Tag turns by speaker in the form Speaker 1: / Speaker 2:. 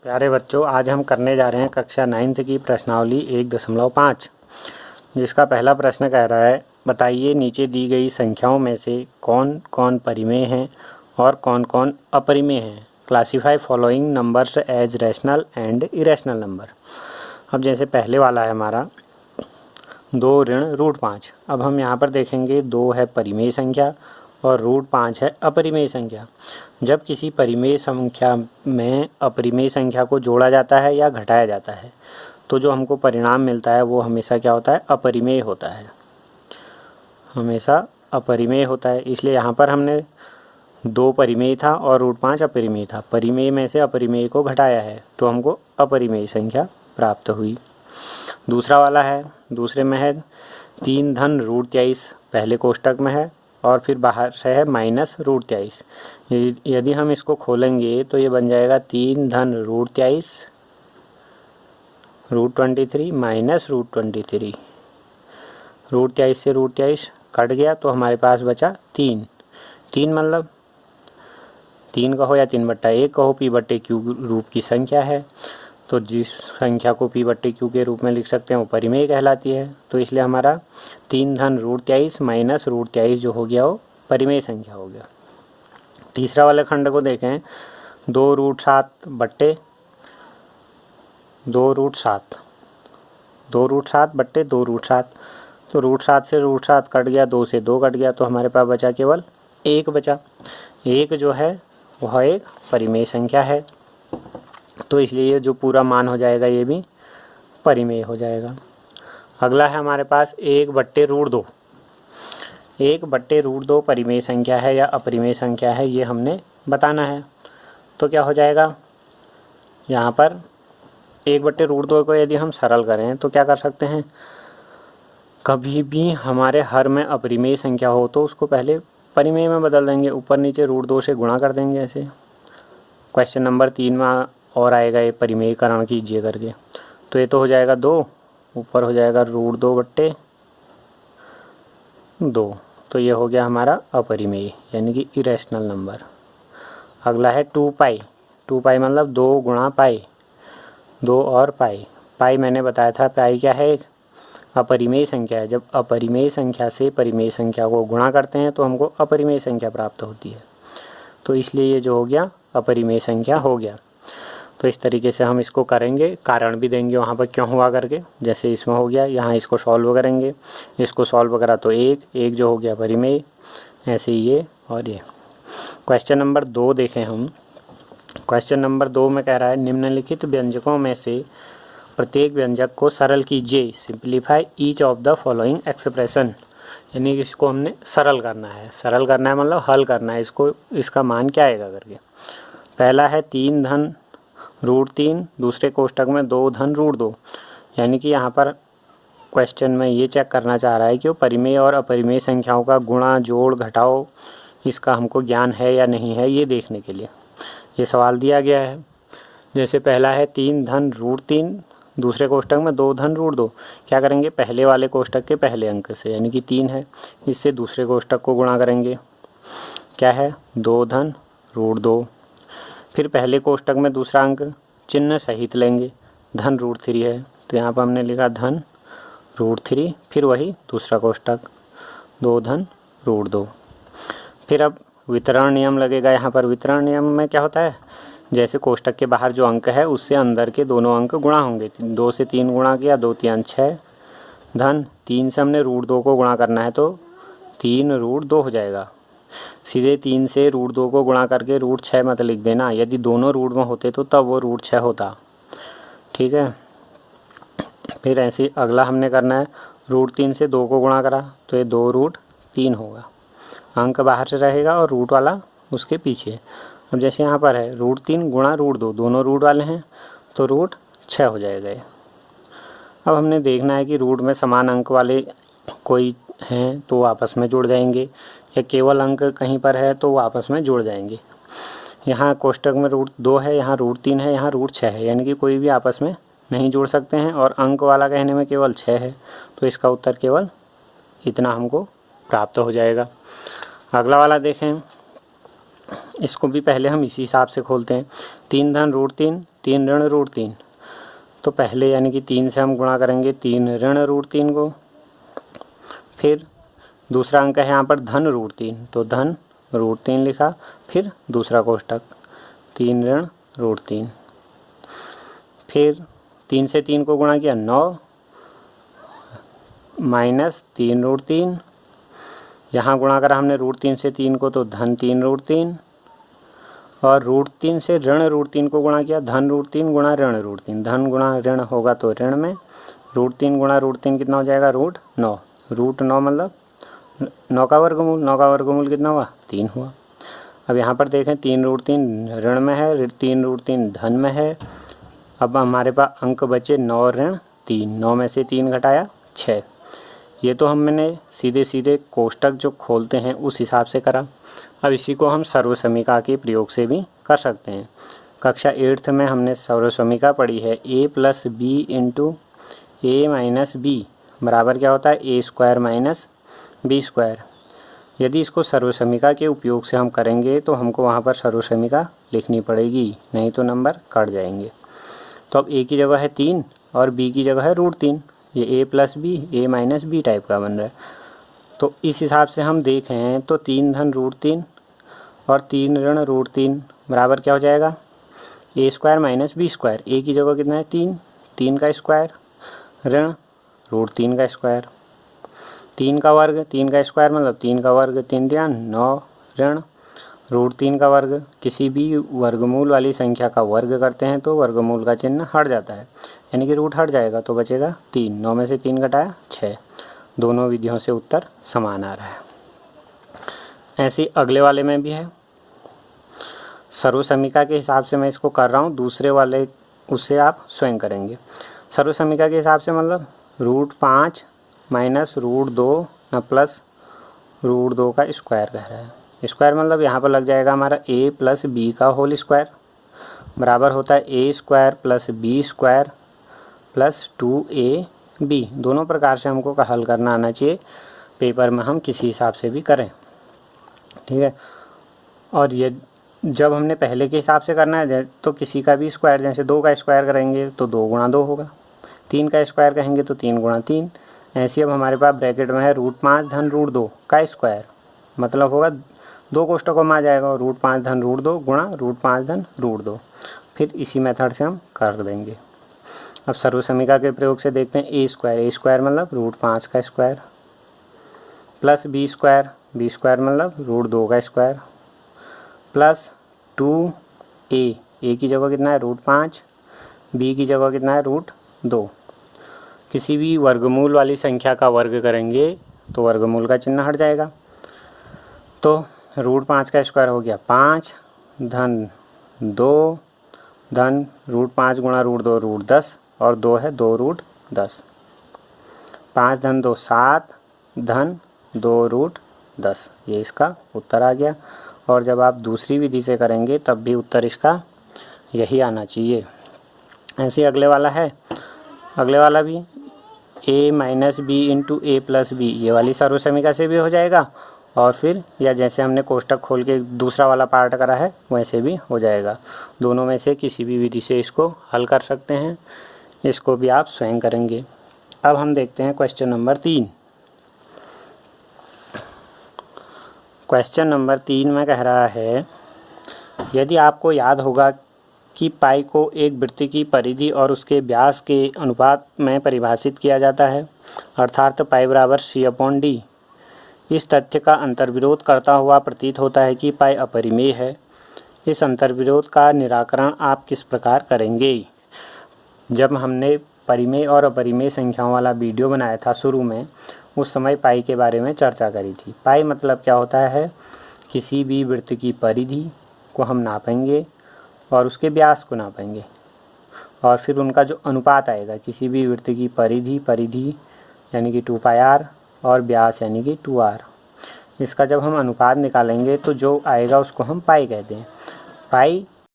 Speaker 1: प्यारे बच्चों, आज हम करने जा रहे हैं कक्षा 9th की प्रश्नावली 1.5, जिसका पहला प्रश्न कह रहा है, बताइए नीचे दी गई संख्याओं में से कौन कौन परिमेय हैं और कौन कौन अपरिमेय हैं। Classify following numbers as rational and irrational number. अब जैसे पहले वाला है हमारा 2 ऋण √5। अब हम यहाँ पर देखेंगे 2 है परिमेय संख्या और √5 है अपरिमेय संख्या। जब किसी परिमेय संख्या में अपरिमेय संख्या को जोड़ा जाता है या घटाया जाता है तो जो हमको परिणाम मिलता है वो हमेशा क्या होता है, अपरिमेय होता है, हमेशा अपरिमेय होता है। इसलिए यहाँ पर हमने 2 परिमेय था और √5 अपरिमेय था। परिमेय में से अपरिमेय को घटाया है तो हमको अपरिमेय संख्या प्राप्त हुई। दूसरा वाला है, दूसरे में है 3 धन √23, पहले कोष्टक में है और फिर बाहर से है -√23। यदि हम इसको खोलेंगे तो ये बन जाएगा 3 धन √23 √23 -√23। √23 से √23 कट गया तो हमारे पास बचा 3 मतलब 3 कहो या 3/1 कहो, p/q रूप की संख्या है तो जिस संख्या को p/q के रूप में लिख सकते हैं वो परिमेय कहलाती है। तो इसलिए हमारा 3 धन √23 -√23 जो हो गया वो परिमेय संख्या हो गया। तीसरा वाले खंड को देखें, 2 √7 बट्टे 2 √7 बट्टे 2 √7। तो √7 से √7 कट गया, 2 से 2 कट गया तो हमारे पास बचा केवल 1 बचा। 1 जो है वह एक परिमेय संख्या है तो इसलिए ये जो पूरा मान हो जाएगा ये भी परिमेय हो जाएगा। अगला है हमारे पास 1/√2। 1/√2 परिमेय संख्या है या अपरिमेय संख्या है, ये हमने बताना है। तो क्या हो जाएगा, यहाँ पर 1/√2 को यदि हम सरल करें तो क्या कर सकते हैं, कभी भी हमारे हर में अपरिमेय संख्या हो तो उसको पहले परिमेय में बदल देंगे, ऊपर नीचे √2 से गुणा कर देंगे। ऐसे क्वेश्चन नंबर 3 में और आएगा ये परिमेयकरण कीजिए करके। तो ये तो हो जाएगा 2, ऊपर हो जाएगा √2/2। तो ये हो गया हमारा अपरिमेय यानी कि इरेशनल नंबर। अगला है 2π। 2π मतलब 2 गुणा पाई, 2 और पाई। पाई मैंने बताया था, पाई क्या है, अपरिमेय संख्या है। जब अपरिमेय संख्या से परिमेय संख्या को गुणा करते हैं तो हमको अपरिमेय संख्या प्राप्त होती है। तो इसलिए ये जो हो गया अपरिमेय संख्या हो गया। तो इस तरीके से हम इसको करेंगे, कारण भी देंगे वहाँ पर क्यों हुआ करके। जैसे इसमें हो गया, यहाँ इसको सॉल्व करेंगे, इसको सॉल्व करा तो 1 जो हो गया परिमेय, ऐसे ये और ये। क्वेश्चन नंबर 2 देखें हम। क्वेश्चन नंबर 2 में कह रहा है, निम्नलिखित व्यंजकों में से प्रत्येक व्यंजक को सरल कीजिए। Simplify each of the following expression. यानी कि इसको हमने सरल करना है। सरल करना है मतलब हल करना है इसको, इसका मान क्या आएगा करके। पहला है 3 धन √3, दूसरे कोष्टक में 2 धन √2। यानी कि यहाँ पर क्वेश्चन में ये चेक करना चाह रहा है कि वो परिमेय और अपरिमेय संख्याओं का गुणा जोड़ घटाओ इसका हमको ज्ञान है या नहीं है, ये देखने के लिए ये सवाल दिया गया है। जैसे पहला है 3 धन √3, दूसरे कोष्टक में 2 धन √2। क्या करेंगे, पहले वाले कोष्टक के पहले अंक से यानी कि 3 है, इससे दूसरे कोष्टक को गुणा करेंगे, क्या है 2 धन √2। फिर पहले कोष्टक में दूसरा अंक चिन्ह सहित लेंगे, धन √3 है तो यहाँ पर हमने लिखा धन √3। फिर वही दूसरा कोष्टक 2 धन √2। फिर अब वितरण नियम लगेगा। यहाँ पर वितरण नियम में क्या होता है, जैसे कोष्टक के बाहर जो अंक है उससे अंदर के दोनों अंक गुणा होंगे। 2 से 3 गुणा किया, 2 3 6 धन 3 से हमने √2 को गुणा करना है तो 3 √2 हो जाएगा। सीधे 3 से √2 को गुणा करके √6 मत लिख देना, यदि दोनों रूट में होते तो तब वो √6 होता, ठीक है। फिर ऐसे अगला हमने करना है, √3 से 2 को गुणा करा तो ये 2 √3 होगा, अंक बाहर से रहेगा और रूट वाला उसके पीछे। अब जैसे यहाँ पर है √3 गुणा √2, दोनों रूट वाले हैं तो √6 हो जाएगा। अब हमने देखना है कि रूट में समान अंक वाले कोई हैं तो आपस में जुड़ जाएंगे या केवल अंक कहीं पर है तो वो आपस में जुड़ जाएंगे। यहाँ कोष्टक में √2 है, यहाँ √3 है, यहाँ √6 है, यानी कि कोई भी आपस में नहीं जुड़ सकते हैं और अंक वाला कहने में केवल 6 है तो इसका उत्तर केवल इतना हमको प्राप्त हो जाएगा। अगला वाला देखें, इसको भी पहले हम इसी हिसाब से खोलते हैं। 3 धन √3 3 ऋण रूट 3, तो पहले यानी कि 3 से हम गुणा करेंगे 3 ऋण रूट 3 को। फिर दूसरा अंक है यहाँ पर धन रूट 3, तो धन रूट 3 लिखा। फिर दूसरा कोष्टक 3 ऋण रूट 3, फिर 3 से 3 को गुणा किया 9 माइनस 3 रूट 3, यहाँ गुणा करा हमने रूट 3 से 3 को तो धन 3 रूट 3, और रूट 3 से ऋण रूट 3 को गुणा किया धन रूट 3 गुणा ऋण रूट 3, धन गुणा ऋण होगा तो ऋण में, रूट 3 गुणा रूट 3 कितना हो जाएगा रूट 9, रूट 9 मतलब 9 का वर्गमूल, 9 का वर्गमूल कितना हुआ 3 हुआ। अब यहाँ पर देखें 3 रूट 3 ऋण में है, 3 रूट 3 धन में है। अब हमारे पास अंक बचे 9 ऋण 3, 9 में से 3 घटाया 6। ये तो हमने सीधे सीधे कोष्टक जो खोलते हैं उस हिसाब से करा। अब इसी को हम सर्वसमीका के प्रयोग से भी कर सकते हैं। कक्षा 8th में हमने सर्वसमीका पढ़ी है a plus b into a minus b बराबर क्या होता है a square minus b square. यदि इसको सर्वसमीका के उपयोग से हम करेंगे तो हमको वहाँ पर सर्वसमीका लिखनी पड़ेगी, नहीं तो नंबर कट जाएंगे। तो अब a की जगह है 3 और b की जगह है रूट 3, ये a plus b a minus b type का बन रहा है। तो इस हिसाब से हम देखें तो 3 धन रूट 3 और 3 ऋण रूट 3 बराबर क्या हो जाएगा a square minus b square. a की जगह कितना है 3, 3 का स्क्वायर ऋण रूट 3 का स्क्वायर, 3 का वर्ग 3 का स्क्वायर मतलब 3 का वर्ग, 3 ध्यान 9 ऋण रूट 3 का वर्ग। किसी भी वर्गमूल वाली संख्या का वर्ग करते हैं तो वर्गमूल का चिन्ह हट जाता है, यानी कि रूट हट जाएगा तो बचेगा 3, 9 में से 3 घटाया 6। दोनों विधियों से उत्तर समान आ रहा है। ऐसे अगले वाले में भी है। सर्वसमीका के हिसाब से मैं इसको कर रहा हूँ, दूसरे वाले उससे आप स्वयं करेंगे। सर्वसमीका के हिसाब से मतलब root 5 minus root 2 plus root 2 का स्क्वायर कह रहा है। स्क्वायर मतलब यहाँ पर लग जाएगा हमारा a प्लस बी का होल स्क्वायर बराबर होता है a square plus b square plus 2ab। दोनों प्रकार से हमको हल करना आना चाहिए, पेपर में हम किसी हिसाब से भी करें, ठीक है। और ये जब हमने पहले के हिसाब से करना है तो किसी का भी स्क्वायर, जैसे 2 का स्क्वायर करेंगे तो 2 गुणा 2 होगा, 3 का स्क्वायर कहेंगे तो 3 गुणा 3। ऐसे अब हमारे पास ब्रैकेट में है रूट 5 धन रूट 2 का स्क्वायर, मतलब होगा 2 कोष्टकों में आ जाएगा, रूट 5 धन रूट 2 गुणा रूट 5 धन रूट 2। फिर इसी मेथड से हम कर देंगे। अब सर्वसमीका के प्रयोग से देखते हैं a स्क्वायर मतलब रूट 5 का स्क्वायर प्लस बी स्क्वायर मतलब रूट 2 का स्क्वायर प्लस 2a की जगह कितना है रूट 5, b की जगह कितना है रूट 2। किसी भी वर्गमूल वाली संख्या का वर्ग करेंगे तो वर्गमूल का चिन्ह हट जाएगा। तो रूट 5 का स्क्वायर हो गया 5 धन 2 धन रूट 5 गुणा रूट 2 रूट 10 और 2 है 2 रूट 10, 5 धन 2 7 धन 2 रूट 10, ये इसका उत्तर आ गया। और जब आप दूसरी विधि से करेंगे तब भी उत्तर इसका यही आना चाहिए। ऐसे अगले वाला है, अगले वाला भी a minus b into a plus b, ये वाली सर्वसमीका से भी हो जाएगा और फिर या जैसे हमने कोष्टक खोल के दूसरा वाला पार्ट करा है वैसे भी हो जाएगा। दोनों में से किसी भी विधि से इसको हल कर सकते हैं, इसको भी आप स्वयं करेंगे। अब हम देखते हैं क्वेश्चन नंबर 3। क्वेश्चन नंबर 3 में कह रहा है यदि आपको याद होगा कि पाई को एक वृत्त की परिधि और उसके व्यास के अनुपात में परिभाषित किया जाता है, अर्थात पाई बराबर c/d। इस तथ्य का अंतर्विरोध करता हुआ प्रतीत होता है कि पाई अपरिमेय है। इस अंतर्विरोध का निराकरण आप किस प्रकार करेंगे? जब हमने परिमेय और अपरिमेय संख्याओं वाला वीडियो बनाया था शुरू में, उस समय पाई के बारे में चर्चा करी थी। पाई मतलब क्या होता है, किसी भी वृत्त की परिधि को हम नापेंगे और उसके व्यास को नापेंगे और फिर उनका जो अनुपात आएगा, किसी भी वृत्त की परिधि यानी कि 2πr और व्यास यानी कि 2r, इसका जब हम अनुपात निकालेंगे तो जो आएगा उसको हम पाई कहते हैं। पाई